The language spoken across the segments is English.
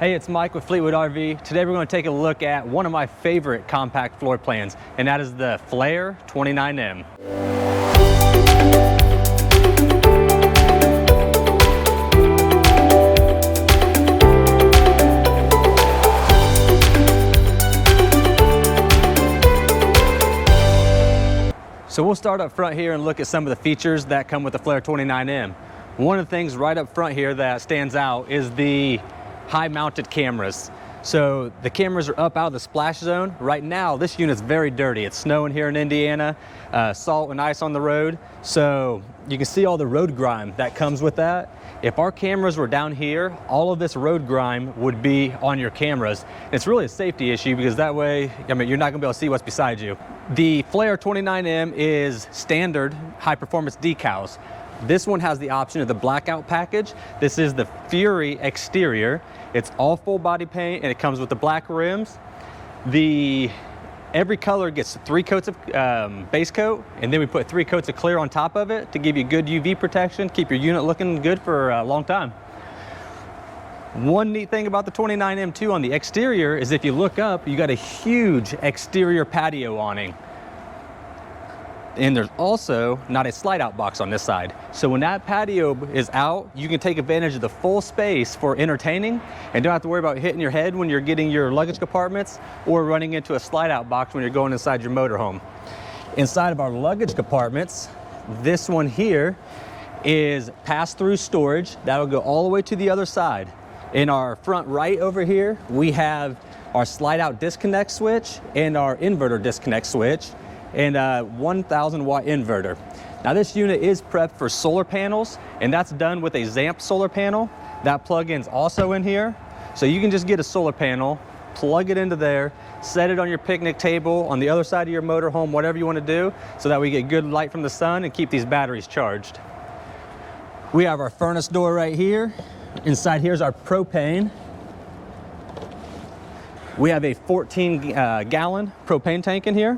Hey, it's Mike with Fleetwood RV. Today we're going to take a look at one of my favorite compact floor plans, and that is the Flair 29M. So we'll start up front here and look at some of the features that come with the Flair 29M. One of the things right up front here that stands out is the high mounted cameras. So the cameras are up out of the splash zone. Right now, this unit's very dirty. It's snowing here in Indiana, salt and ice on the road. So you can see all the road grime that comes with that. If our cameras were down here, all of this road grime would be on your cameras. It's really a safety issue because that way, you're not gonna be able to see what's beside you. The Flair 29M is standard high performance decals. This one has the option of the blackout package. This is the Fury exterior. It's all full body paint and it comes with the black rims. Every color gets 3 coats of base coat, and then we put 3 coats of clear on top of it to give you good UV protection, keep your unit looking good for a long time. One neat thing about the 29M too on the exterior is if you look up, you got a huge exterior patio awning. And there's also not a slide out box on this side. So when that patio is out, you can take advantage of the full space for entertaining and don't have to worry about hitting your head when you're getting your luggage compartments or running into a slide out box when you're going inside your motorhome. Inside of our luggage compartments, this one here is pass-through storage. That'll go all the way to the other side. In our front right over here, we have our slide out disconnect switch and our inverter disconnect switch, and a 1,000 watt inverter. Now this unit is prepped for solar panels, and that's done with a ZAMP solar panel. That plug-in's also in here. So you can just get a solar panel, plug it into there, set it on your picnic table, on the other side of your motorhome, whatever you want to do, so that we get good light from the sun and keep these batteries charged. We have our furnace door right here. Inside here's our propane. We have a 14-gallon propane tank in here.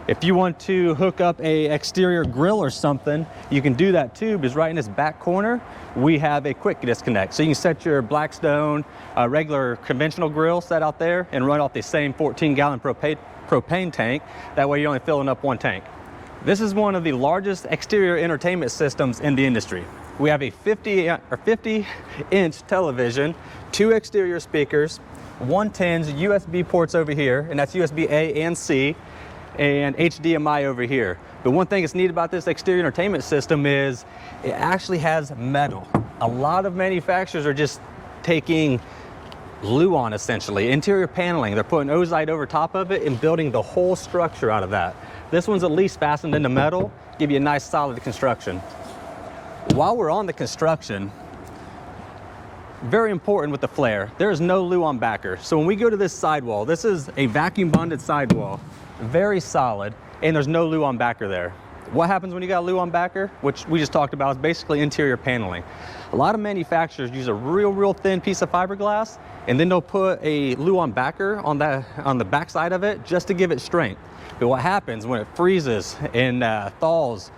If you want to hook up a exterior grill or something, you can do that too, because right in this back corner, we have a quick disconnect. So you can set your Blackstone regular conventional grill set out there and run off the same 14-gallon propane tank. That way you're only filling up one tank. This is one of the largest exterior entertainment systems in the industry. We have a 50-inch television, 2 exterior speakers, 1 tens USB ports over here, and that's USB A and C, and HDMI over here. But one thing that's neat about this exterior entertainment system is it actually has metal. A lot of manufacturers are just taking Luan, essentially, interior paneling. They're putting ozite over top of it and building the whole structure out of that. This one's at least fastened into metal, give you a nice solid construction. While we're on the construction, very important with the Flair, there is no Luan backer. So when we go to this sidewall, this is a vacuum bonded sidewall. Very solid, and there's no Luan backer there. What happens when you got a Luan backer, which we just talked about, is basically interior paneling. A lot of manufacturers use a real thin piece of fiberglass, and then they'll put a Luan backer on the back side of it just to give it strength. But what happens when it freezes and thaws,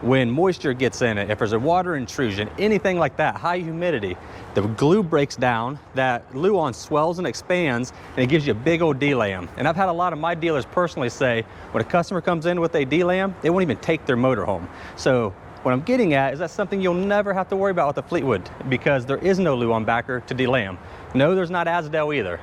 when moisture gets in it, if there's a water intrusion, anything like that, high humidity, the glue breaks down, that Luan swells and expands, and it gives you a big old D-lam. And I've had a lot of my dealers personally say, when a customer comes in with a D-lam, they won't even take their motorhome. So what I'm getting at is that's something you'll never have to worry about with the Fleetwood, because there is no Luan backer to D-lam. No, there's not Azdel either.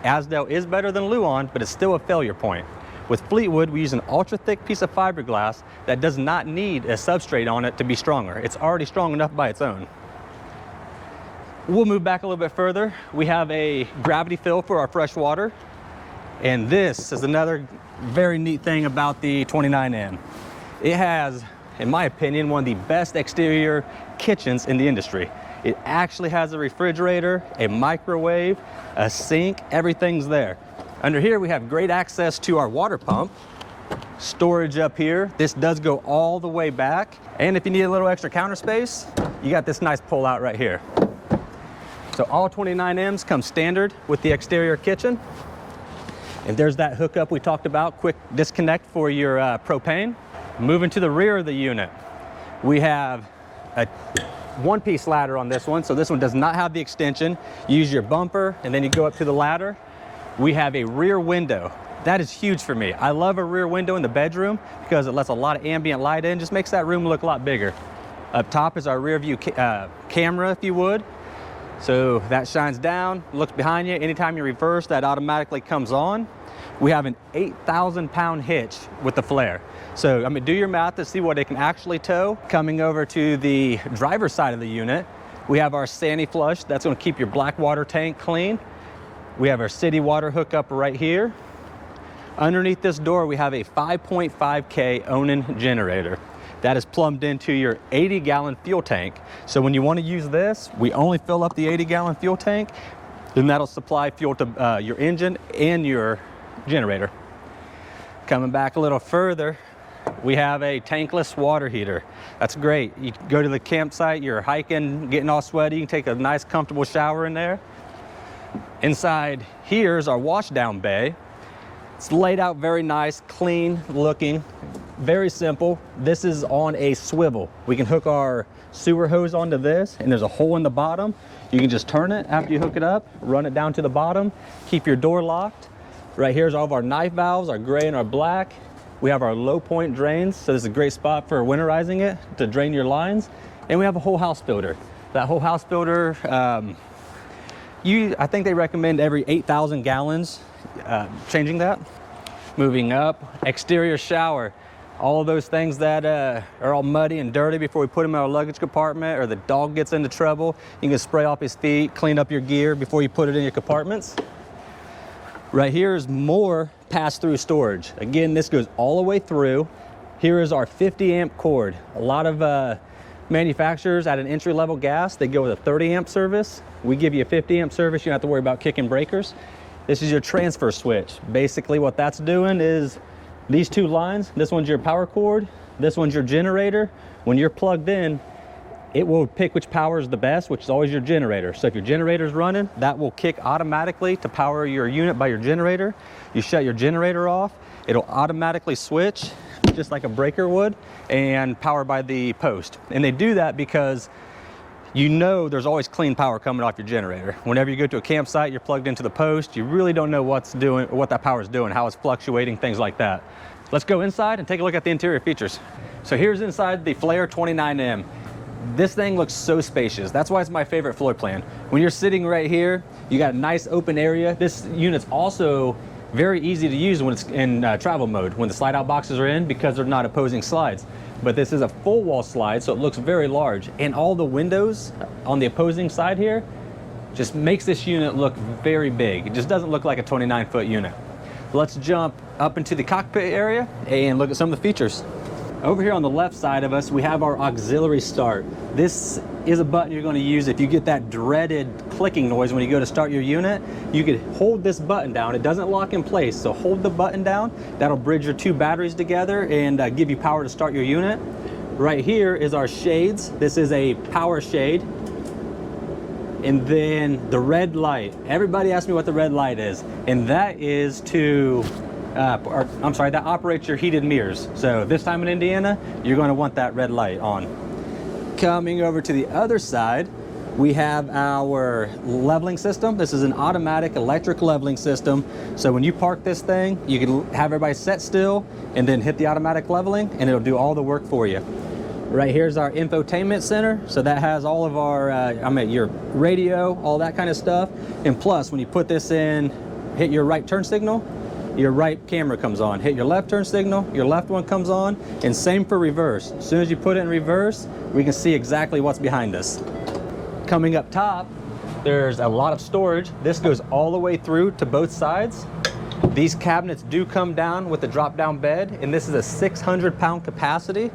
Azdel is better than Luan, but it's still a failure point. With Fleetwood, we use an ultra thick piece of fiberglass that does not need a substrate on it to be stronger. It's already strong enough by its own. We'll move back a little bit further. We have a gravity fill for our fresh water. And this is another very neat thing about the 29M. It has, in my opinion, one of the best exterior kitchens in the industry. It actually has a refrigerator, a microwave, a sink, everything's there. Under here, we have great access to our water pump, storage up here. This does go all the way back. And if you need a little extra counter space, you got this nice pull out right here. So all 29Ms come standard with the exterior kitchen. And there's that hookup we talked about, quick disconnect for your propane. Moving to the rear of the unit, we have a one-piece ladder on this one, so this one does not have the extension. You use your bumper, and then you go up to the ladder. We have a rear window. That is huge for me. I love a rear window in the bedroom because it lets a lot of ambient light in, just makes that room look a lot bigger. Up top is our rear view camera, if you would. So that shines down, looks behind you. Anytime you reverse, that automatically comes on. We have an 8,000-pound hitch with the Flair. So I'm gonna do your math to see what it can actually tow. Coming over to the driver's side of the unit, we have our Sandy Flush. That's gonna keep your black water tank clean. We have our city water hookup right here. Underneath this door, we have a 5.5K Onan generator. That is plumbed into your 80-gallon fuel tank. So when you want to use this, we only fill up the 80-gallon fuel tank, then that'll supply fuel to your engine and your generator. Coming back a little further, we have a tankless water heater. That's great. You go to the campsite, you're hiking, getting all sweaty, you can take a nice comfortable shower in there. Inside here is our wash down bay. It's laid out very nice, clean looking, very simple. This is on a swivel. We can hook our sewer hose onto this, and there's a hole in the bottom. You can just turn it after you hook it up, run it down to the bottom, keep your door locked. Right here's all of our knife valves, our gray and our black. We have our low point drains, so this is a great spot for winterizing it to drain your lines. And we have a whole house filter. That whole house filter, I think they recommend every 8,000 gallons changing that. Moving up, exterior shower. All of those things that are all muddy and dirty before we put them in our luggage compartment, or the dog gets into trouble, you can spray off his feet, clean up your gear before you put it in your compartments. Right here is more pass-through storage. Again, this goes all the way through. Here is our 50 amp cord. A lot of manufacturers at an entry-level gas, they go with a 30 amp service. We give you a 50 amp service. You don't have to worry about kicking breakers. This is your transfer switch. Basically what that's doing is these two lines, this one's your power cord, this one's your generator. When you're plugged in, it will pick which power is the best, which is always your generator. So if your generator's running, that will kick automatically to power your unit by your generator. You shut your generator off, it'll automatically switch, just like a breaker would, and power by the post. And they do that because you know there's always clean power coming off your generator. Whenever you go to a campsite, you're plugged into the post, you really don't know what that power is doing, how it's fluctuating, things like that. Let's go inside and take a look at the interior features. So here's inside the Flair 29M. This thing looks so spacious. That's why it's my favorite floor plan. When you're sitting right here, you got a nice open area. This unit's also very easy to use when it's in travel mode, when the slide out boxes are in, because they're not opposing slides. But this is a full wall slide, so it looks very large. And all the windows on the opposing side here just makes this unit look very big. It just doesn't look like a 29-foot unit. Let's jump up into the cockpit area and look at some of the features. Over here on the left side of us, we have our auxiliary start. This is a button you're going to use if you get that dreaded clicking noise when you go to start your unit. You could hold this button down. It doesn't lock in place, so hold the button down. That'll bridge your two batteries together and give you power to start your unit. Right here is our shades. This is a power shade. And then the red light. Everybody asks me what the red light is, and that is to that operates your heated mirrors. So this time in Indiana, you're going to want that red light on. Coming over to the other side, we have our leveling system. This is an automatic electric leveling system. So when you park this thing, you can have everybody set still and then hit the automatic leveling, and it'll do all the work for you. Right here's our infotainment center. So that has all of our, your radio, all that kind of stuff. And plus, when you put this in, hit your right turn signal, your right camera comes on. Hit your left turn signal, your left one comes on, and same for reverse. As soon as you put it in reverse, we can see exactly what's behind us. Coming up top, there's a lot of storage. This goes all the way through to both sides. These cabinets do come down with the drop-down bed, and this is a 600-pound capacity.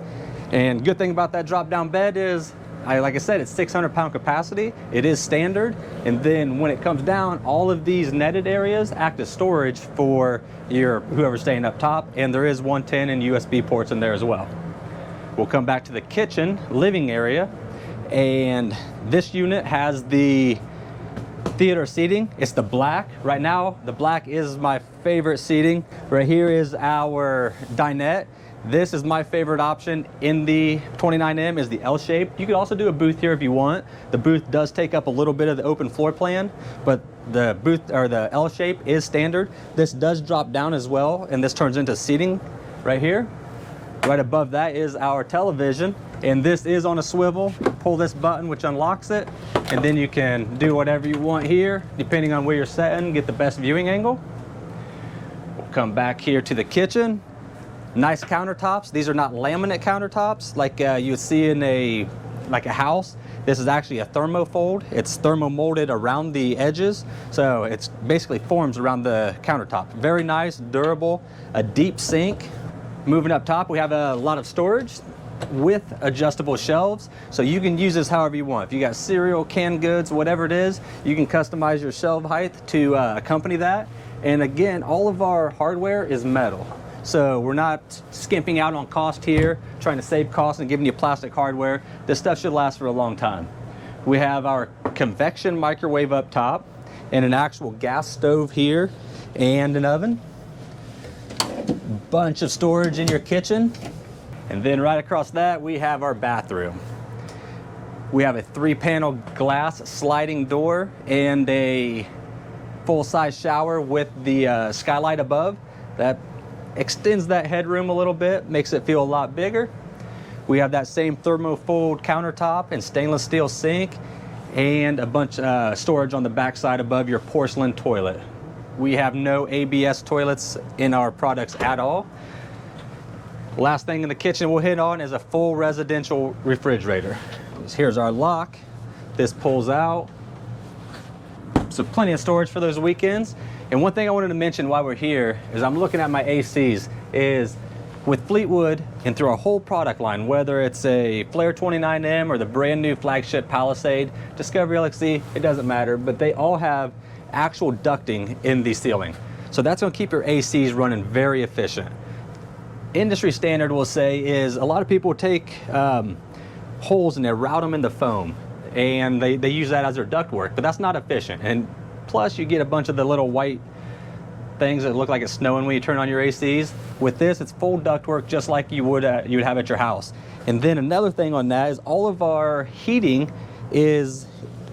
And good thing about that drop-down bed is, like I said, it's 600-pound capacity. It is standard. And then when it comes down, all of these netted areas act as storage for whoever's staying up top. And there is 110 and USB ports in there as well. We'll come back to the kitchen, living area. And this unit has the theater seating. It's the black. Right now, the black is my favorite seating. Right here is our dinette. This is my favorite option in the 29M is the L shape. You could also do a booth here if you want. The booth does take up a little bit of the open floor plan, but the booth or the L shape is standard. This does drop down as well, and this turns into seating right here. Right above that is our television, and this is on a swivel. Pull this button, which unlocks it, and then you can do whatever you want here, depending on where you're setting, get the best viewing angle. We'll come back here to the kitchen. Nice countertops. These are not laminate countertops like you would see in a house. This is actually a thermofold. It's thermo-molded around the edges, so it's basically forms around the countertop. Very nice, durable, a deep sink. Moving up top, we have a lot of storage with adjustable shelves, so you can use this however you want. If you got cereal, canned goods, whatever it is, you can customize your shelf height to accompany that. And again, all of our hardware is metal. So we're not skimping out on cost here, trying to save costs and giving you plastic hardware. This stuff should last for a long time. We have our convection microwave up top and an actual gas stove here and an oven. Bunch of storage in your kitchen. And then right across that, we have our bathroom. We have a 3-panel glass sliding door and a full-size shower with the skylight above. That extends that headroom a little bit, makes it feel a lot bigger. We have that same thermofold countertop and stainless steel sink and a bunch of storage on the back side above your porcelain toilet. We have no ABS toilets in our products at all. Last thing in the kitchen we'll hit on is a full residential refrigerator. Here's our lock. This pulls out. So plenty of storage for those weekends. And one thing I wanted to mention while we're here is I'm looking at my ACs is with Fleetwood and through our whole product line, whether it's a Flair 29M or the brand new flagship Palisade, Discovery LXC, it doesn't matter, but they all have actual ducting in the ceiling. So that's going to keep your ACs running very efficient. Industry standard will say is a lot of people take holes and they route them into foam and they use that as their ductwork, but that's not efficient. And plus you get a bunch of the little white things that look like it's snowing when you turn on your ACs. With this, it's full ductwork just like you would have at your house. And then another thing on that is all of our heating is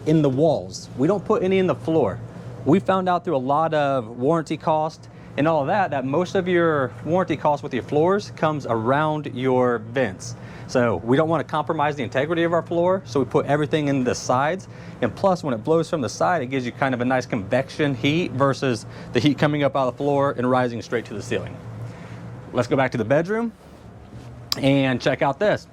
in the walls. We don't put any in the floor. We found out through a lot of warranty cost and all of that most of your warranty costs with your floors comes around your vents. So we don't want to compromise the integrity of our floor, so we put everything in the sides. And plus, when it blows from the side, it gives you kind of a nice convection heat versus the heat coming up out of the floor and rising straight to the ceiling. Let's go back to the bedroom and check out this.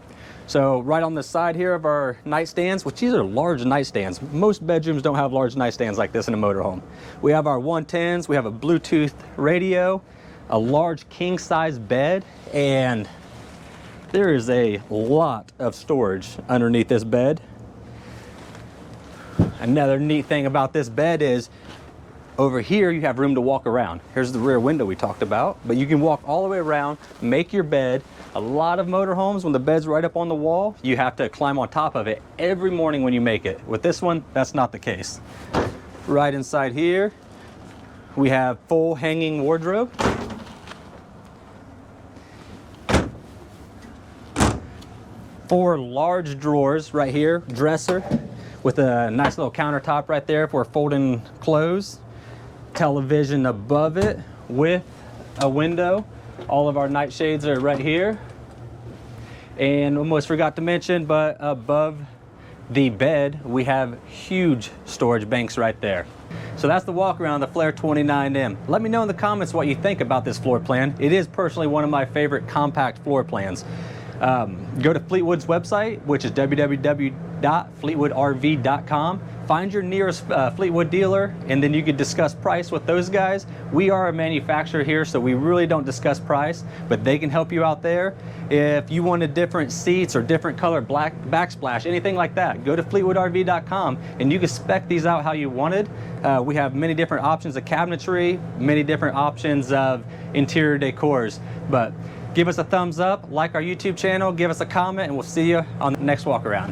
So right on the side here of our nightstands, which these are large nightstands. Most bedrooms don't have large nightstands like this in a motorhome. We have our 110s, we have a Bluetooth radio, a large king size bed, and there is a lot of storage underneath this bed. Another neat thing about this bed is over here you have room to walk around. Here's the rear window we talked about, but you can walk all the way around, make your bed. A lot of motorhomes, when the bed's right up on the wall, you have to climb on top of it every morning when you make it. With this one, that's not the case. Right inside here, we have full hanging wardrobe. Four large drawers right here, dresser with a nice little countertop right there for folding clothes. Television above it with a window. All of our nightshades are right here. And almost forgot to mention, but above the bed, we have huge storage banks right there. So that's the walk around the Flair 29M. Let me know in the comments what you think about this floor plan. It is personally one of my favorite compact floor plans. Go to Fleetwood's website, which is www.fleetwoodrv.com. Find your nearest Fleetwood dealer, and then you can discuss price with those guys. We are a manufacturer here, so we really don't discuss price, but they can help you out there. If you wanted different seats or different color black backsplash, anything like that, go to fleetwoodrv.com and you can spec these out how you wanted. We have many different options of cabinetry, many different options of interior decors, but give us a thumbs up, like our YouTube channel, give us a comment, and we'll see you on the next walk around.